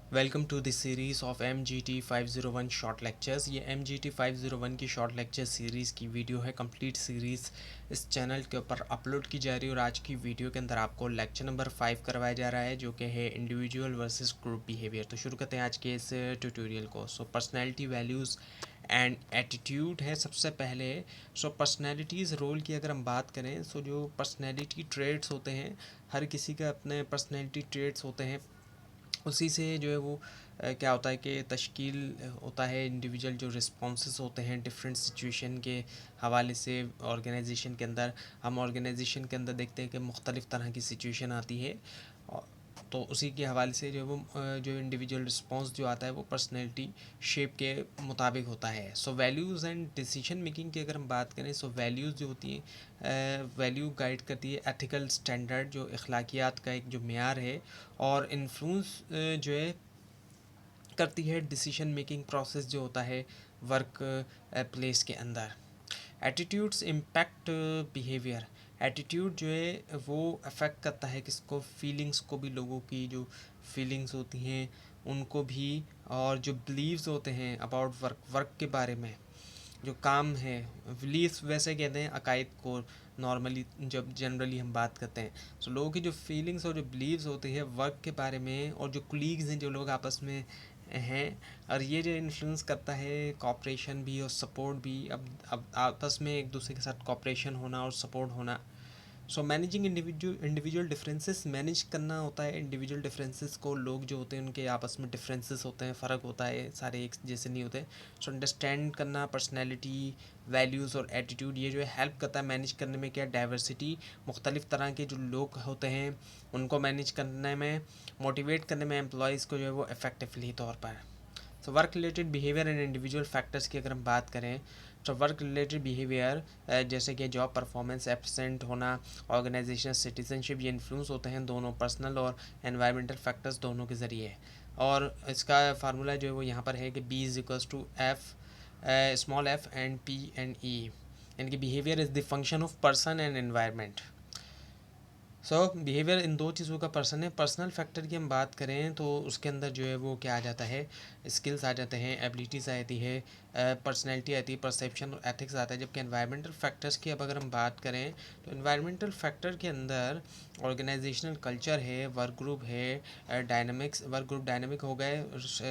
Welcome to the series of MGT 501 short lectures. ये MGT 501 की short lecture series की video है। Complete series इस चैनल के ऊपर अपलोड की जा रही है और आज की वीडियो के अंदर आपको लेक्चर नंबर 5 करवाया जा रहा है, जो कि है इंडिविजुअल वर्सेस ग्रुप बिहेवियर। तो शुरू करते हैं आज के इस ट्यूटोरियल को। पर्सनैलिटी वैल्यूज़ एंड एटीट्यूड है सबसे पहले। पर्सनैलिटीज़ रोल की अगर हम बात करें, जो पर्सनैलिटी ट्रेड्स होते हैं, हर किसी का अपने पर्सनैलिटी ट्रेड्स होते हैं। उसी से जो है वो क्या होता है कि तश्कील होता है इंडिविजुअल जो रिस्पॉन्सेस होते हैं डिफरेंट सिचुएशन के हवाले से। ऑर्गेनाइजेशन के अंदर हम ऑर्गेनाइजेशन के अंदर देखते हैं कि मुख्तलिफ़ तरह की सिचुएशन आती है, तो उसी के हवाले से जो है वो जो इंडिविजुअल रिस्पॉन्स जो आता है वो पर्सनैलिटी शेप के मुताबिक होता है। वैल्यूज़ एंड डिसीजन मेकिंग की अगर हम बात करें, वैल्यूज़ जो होती हैं, वैल्यू गाइड करती है एथिकल स्टैंडर्ड, जो अखलाकियात का एक जो मेयार है, और इन्फ्लुएंस जो है करती है डिसीजन मेकिंग प्रोसेस जो होता है वर्क प्लेस के अंदर। Attitudes impact behaviour. एटीट्यूड जो है वो अफेक्ट करता है किसको, फीलिंग्स को भी, लोगों की जो फीलिंग्स होती हैं उनको भी, और जो बिलीव्स होते हैं अबाउट वर्क के बारे में, जो काम है। बिलीव्स वैसे कहते हैं अकायद को नॉर्मली जब जनरली हम बात करते हैं। लोगों की जो फीलिंग्स और जो बिलीव्स होती है वर्क के बारे में, और जो कुलीग्स हैं जो लोग आपस में हैं, और ये जो इन्फ्लुएंस करता है कॉपरेशन भी और सपोर्ट भी। अब आपस में एक दूसरे के साथ कॉपरेशन होना और सपोर्ट होना। मैनेजिंग इंडिविजुअल डिफरेंसेस, मैनेज करना होता है इंडिविजुअल डिफरेंसेस को। लोग जो होते हैं उनके आपस में डिफरेंसेस होते हैं, फ़र्क होता है, सारे एक जैसे नहीं होते। अंडरस्टैंड करना पर्सनैलिटी वैल्यूज़ और एटीट्यूड, ये जो है हेल्प करता है मैनेज करने में। क्या डाइवर्सिटी, मुख्तलिफ़ तरह के जो लोग होते हैं उनको मैनेज करने में, मोटिवेट करने में एम्प्लॉयज़ को जो है वो इफ़ेक्टिवली तौर पर। Work related behaviour and individual factors की अगर हम बात करें, वर्क रिलेटेड बिहेवियर जैसे कि जॉब परफॉर्मेंस, एब्सेंट होना, ऑर्गेनाइजेशन सिटीजनशिप, ये इन्फ्लुएंस होते हैं दोनों पर्सनल और एनवायरमेंटल फैक्टर्स दोनों के ज़रिए। और इसका फार्मूला जो है वो यहाँ पर है कि B=F small f and P and E, यानी कि behaviour is the function of person and environment. Behaviour in दो चीज़ों का पर्सन है। पर्सनल फैक्टर की हम बात करें तो उसके अंदर जो है वो क्या आ जाता है, स्किल्स आ जाते हैं, एबिलिटीज़ आती है, पर्सनैलिटी आती है, परसेप्शन और एथिक्स आता है। जबकि एनवायरमेंटल फैक्टर्स की अब अगर हम बात करें तो एनवायरमेंटल फैक्टर के अंदर ऑर्गेनाइजेशनल कल्चर है, वर्क ग्रुप है, डायनामिक्स, वर्क ग्रुप डायनामिक हो गए,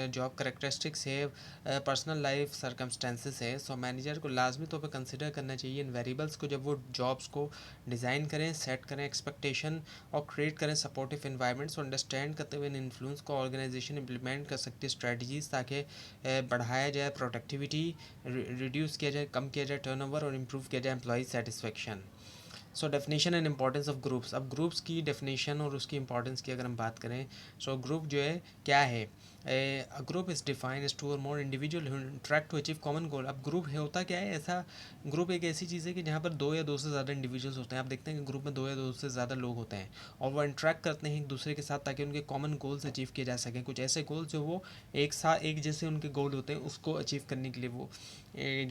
जॉब करेक्टरिस्टिक्स है, पर्सनल लाइफ सर्कमस्टेंसेस है। मैनेजर को लाजमी तौर पर कंसिडर करना चाहिए इन वेरिएबल्स को जब वो जॉब्स को डिज़ाइन करें, सेट करें एक्सपेक्टेशन, और क्रिएट करें सपोर्टिव इन्वायरमेंट्स। अंडरस्टैंड करते हुए इन इन्फ्लुएंस को ऑर्गेनाइजेशन इंप्लीमेंट कर सकती है स्ट्रेटजीज, ताकि बढ़ाया जाए प्रोडक्टिविटी, रिड्यूस किया जाए, कम किया जाए टर्नओवर, और इम्प्रूव किया जाए employ satisfaction. Definition and importance of groups. अब ग्रुप्स की डेफिनेशन और उसकी इंपॉर्टेंस की अगर हम बात करें, ग्रुप जो है क्या है, group is defined as two or more individual who interact to achieve common goal. अब ग्रुप है होता क्या है, ऐसा ग्रुप एक ऐसी चीज़ है कि जहाँ पर दो या दो से ज़्यादा इंडिविजुअल्स होते हैं। आप देखते हैं कि ग्रुप में दो या दो से ज़्यादा लोग होते हैं, और वो इंटरेक्ट करते हैं एक दूसरे के साथ ताकि उनके कॉमन गोल्स अचीव किए जा सकें। कुछ ऐसे गोल्स जो वो एक साथ एक जैसे उनके गोल होते हैं, उसको अचीव करने के लिए वो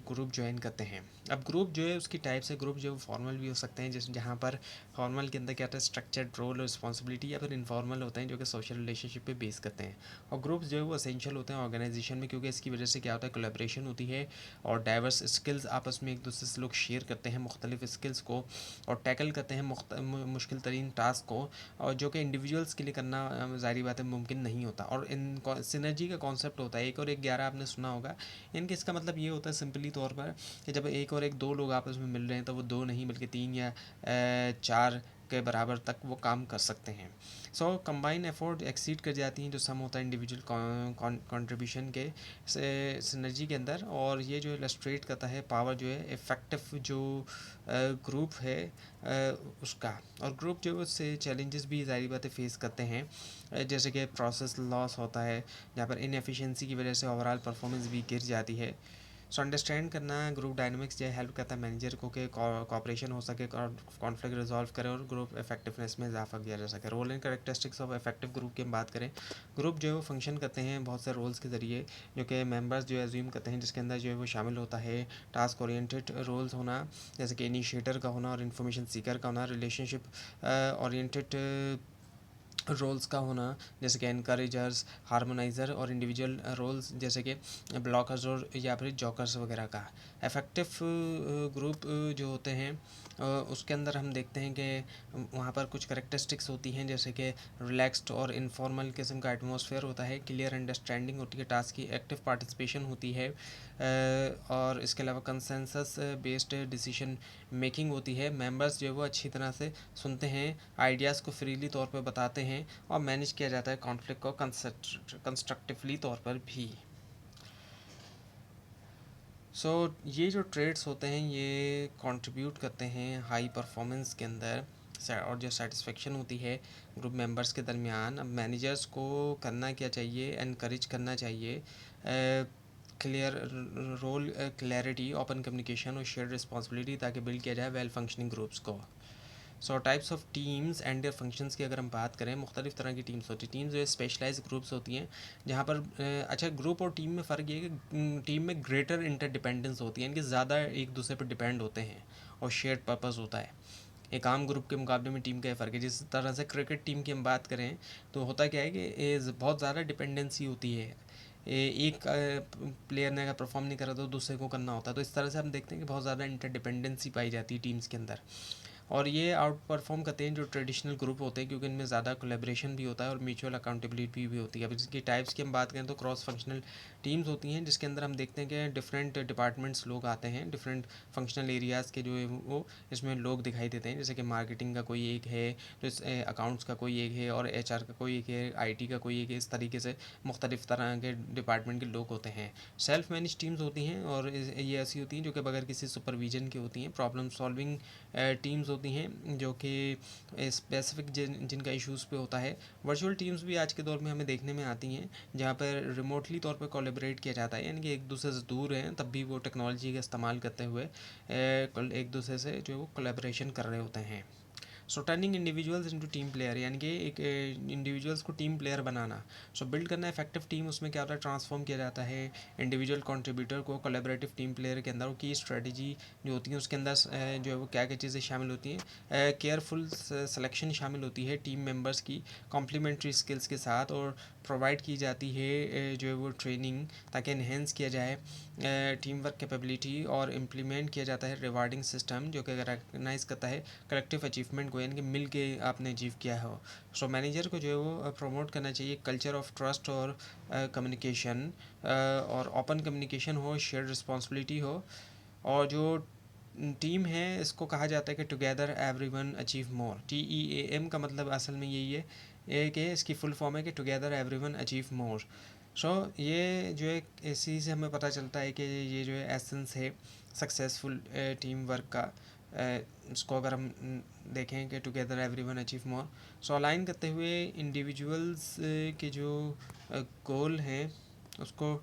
ग्रुप ज्वाइन करते हैं। अब ग्रुप जो है उसकी टाइप से, ग्रुप जो है फॉर्मल भी हो सकते हैं, जैसे जहाँ पर फॉर्मल के अंदर क्या होता है स्ट्रक्चर्ड रोल और रिस्पॉन्सिबिलिटी, या फिर इनफॉर्मल होते हैं जो कि सोशल रिलेशनशिप पे बेस करते हैं। और ग्रुप्स जो है वो असेंशियल होते हैं ऑर्गेनाइजेशन में, क्योंकि इसकी वजह से क्या होता है कोलैबोरेशन होती है, और डाइवर्स स्किल्स आपस में एक दूसरे से लोग शेयर करते हैं मुख्तलिफ स्किल्स को, और टैकल करते हैं मुश्किल तरीन टास्क को, और जो कि इंडिविजुअल्स के लिए करना ज़ाहिर बात है मुमकिन नहीं होता। और इन सिनर्जी का कॉन्सेप्ट होता है, 1 और 1 11 आपने सुना होगा। इनके इसका मतलब ये होता है सिंपली तौर पर कि जब एक और एक दो लोग आपस में मिल रहे हैं तो वो दो नहीं बल्कि 3 या 4 के बराबर तक वो काम कर सकते हैं। कंबाइन एफर्ट एक्सीड कर जाती हैं जो सम होता है इंडिविजुअल कंट्रीब्यूशन के सिनर्जी के अंदर। और ये जो इलस्ट्रेट करता है पावर जो है इफ़ेक्टिव जो ग्रुप है उसका। और ग्रुप जो है उससे चैलेंजेस भी ज़ाहिर बातें फेस करते हैं, जैसे कि प्रोसेस लॉस होता है, जहाँ पर इनएफिशिएंसी की वजह से ओवरऑल परफॉर्मेंस भी गिर जाती है। अंडरस्टैंड करना ग्रुप डायनामिक्स जो है हेल्प करता है मैनेजर को कि कॉपरेशन हो सके और कॉन्फ्लिक्ट रिजॉल्व करे और ग्रुप इफेक्टिवनेस में इजाफा किया जा सके। Role and characteristics of effective group की हम बात करें, ग्रुप जो है वो फंक्शन करते हैं बहुत से रोल्स के ज़रिए, जो कि मेंबर्स जो है एज्यूम करते हैं, जिसके अंदर जो है वो शामिल होता है टास्क ओरिएंटेड रोल्स होना, जैसे कि इनिशिएटर का होना और इन्फॉर्मेशन सीकर का होना, रिलेशनशिप ओरिएंटेड रोल्स का होना, जैसे कि एनकरेजर्स, हार्मोनाइज़र और इंडिविजुअल रोल्स जैसे कि ब्लॉकर्स और या फिर जॉकर्स वगैरह का। इफ़ेक्टिव ग्रुप जो होते हैं उसके अंदर हम देखते हैं कि वहाँ पर कुछ करेक्टरिस्टिक्स होती हैं, जैसे कि रिलैक्स्ड और इनफॉर्मल किस्म का एटमॉस्फेयर होता है, क्लियर अंडरस्टैंडिंग होती है, टास्क की एक्टिव पार्टिसिपेशन होती है, और इसके अलावा कंसेंसस बेस्ड डिसीजन मेकिंग होती है। मेंबर्स जो है वो अच्छी तरह से सुनते हैं, आइडियाज़ को फ्रीली तौर पे बताते हैं और मैनेज किया जाता है कॉन्फ्लिक्ट को कंस्ट्रक्टिवली तौर पर भी। ये जो ट्रेड्स होते हैं ये कंट्रीब्यूट करते हैं हाई परफॉर्मेंस के अंदर, और जो सेटिस्फेक्शन होती है ग्रुप मेंबर्स के दरमियान। अब मैनेजर्स को करना क्या चाहिए, एनकरेज करना चाहिए clear role clarity, open communication और शेयर रिस्पॉन्सिबिलिटी, ताकि बिल्ड किया जाए वेल फंक्शनिंग ग्रुप्स को। Types of teams and their functions की अगर हम बात करें, मुख्तलिफ तरह की टीम्स होती हैं। टीम्स जो है स्पेशलाइज ग्रुप्स होती हैं, जहाँ पर अच्छा ग्रुप और टीम में फ़र्क ये है कि टीम में ग्रेटर इंटरडिपेंडेंस होती है, यानी कि ज़्यादा एक दूसरे पर डिपेंड होते हैं और शेयर्ड पर्पस होता है। एक आम ग्रुप के मुकाबले में टीम का ये फ़र्क है। जिस तरह से क्रिकेट टीम की हम बात करें तो होता क्या है कि बहुत ज़्यादा डिपेंडेंसी होती है। एक प्लेयर ने अगर परफॉर्म नहीं करा तो दूसरे को करना होता है। तो इस तरह से हम देखते हैं कि बहुत ज़्यादा इंटरडिपेंडेंसी पाई जाती है टीम्स के अंदर, और ये आउट परफॉर्म करते हैं जो ट्रेडिशनल ग्रुप होते हैं, क्योंकि इनमें ज़्यादा कोलेब्रेशन भी होता है और म्यूचुअल अकाउंटेबिलिटी भी होती है। अब इसकी टाइप्स की हम बात करें तो क्रॉस फंक्शनल टीम्स होती हैं, जिसके अंदर हम देखते हैं कि डिफरेंट डिपार्टमेंट्स लोग आते हैं, डिफरेंट फंक्शनल एरियाज़ के जो है वो इसमें लोग दिखाई देते हैं। जैसे कि मार्केटिंग का कोई एक है, तो इस अकाउंट्स का कोई एक है, और HR का कोई एक है, IT का कोई एक है। इस तरीके से मुख्तलिफ तरह के डिपार्टमेंट के लोग होते हैं। सेल्फ मैनेज टीम्स होती हैं, और ये ऐसी होती हैं जो कि बगैर किसी सुपरविजन की होती हैं। प्रॉब्लम सॉल्विंग टीम्स होती हैं जो कि स्पेसिफिक जिनका इश्यूज़ पे होता है। वर्चुअल टीम्स भी आज के दौर में हमें देखने में आती हैं, जहाँ पर रिमोटली तौर पर कोलेबरेट किया जाता है, यानी कि एक दूसरे से दूर हैं तब भी वो टेक्नोलॉजी का इस्तेमाल करते हुए एक दूसरे से जो वो कोलेब्रेशन कर रहे होते हैं। Turning individuals into team player, यानी कि एक इंडिविजुअल्स को टीम प्लेयर बनाना। बिल्ड करना इफेक्टिव टीम, उसमें क्या होता है, ट्रांसफॉर्म किया जाता है इंडिविजुअल कंट्रीब्यूटर को कोलैबोरेटिव टीम प्लेयर के अंदर। की स्ट्रेटजी जो होती है उसके अंदर जो है वो क्या क्या चीज़ें शामिल होती हैं, केयरफुल सिलेक्शन शामिल होती है टीम मेंबर्स की कॉम्प्लीमेंट्री स्किल्स के साथ, और प्रोवाइड की जाती है जो है वो ट्रेनिंग, ताकि इन्हेंस किया जाए टीम वर्क कैपेबिलिटी, और इम्प्लीमेंट किया जाता है रिवार्डिंग सिस्टम जो कि रिकगनाइज़ करता है कलेक्टिव अचीवमेंट को, यानी कि मिल के आपने अचीव किया हो। मैनेजर को जो है वो प्रमोट करना चाहिए कल्चर ऑफ ट्रस्ट और कम्युनिकेशन, और ओपन कम्युनिकेशन हो, शेयर रिस्पॉन्सिबिलिटी हो, और जो टीम है इसको कहा जाता है कि together everyone achieve more. TEAM का मतलब असल में यही है, कि इसकी फुल फॉर्म है कि टुगेदर एवरीवन अचीव मोर। ये जो है इसी से हमें पता चलता है कि ये जो है एसेंस है सक्सेसफुल टीम वर्क का। इसको अगर हम देखें कि together everyone achieve more, align करते हुए इंडिविजुअल्स के जो गोल हैं उसको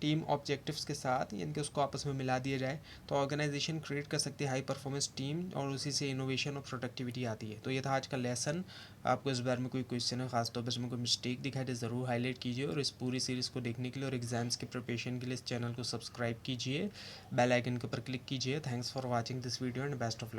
टीम ऑब्जेक्टिव्स के साथ, यानी कि उसको आपस में मिला दिया जाए, तो ऑर्गेनाइजेशन क्रिएट कर सकती है हाई परफॉर्मेंस टीम, और उसी से इनोवेशन और प्रोडक्टिविटी आती है। तो ये था आज का लेसन। आपको इस बारे में कोई क्वेश्चन है, खासतौर पर इसमें कोई मिस्टेक दिखाई दे ज़रूर हाईलाइट कीजिए, और इस पूरी सीरीज़ को देखने के लिए और एग्जाम्स के प्रिपरेशन के लिए इस चैनल को सब्सक्राइब कीजिए, बेल आइकन के ऊपर क्लिक कीजिए। Thanks for watching this video and best of luck.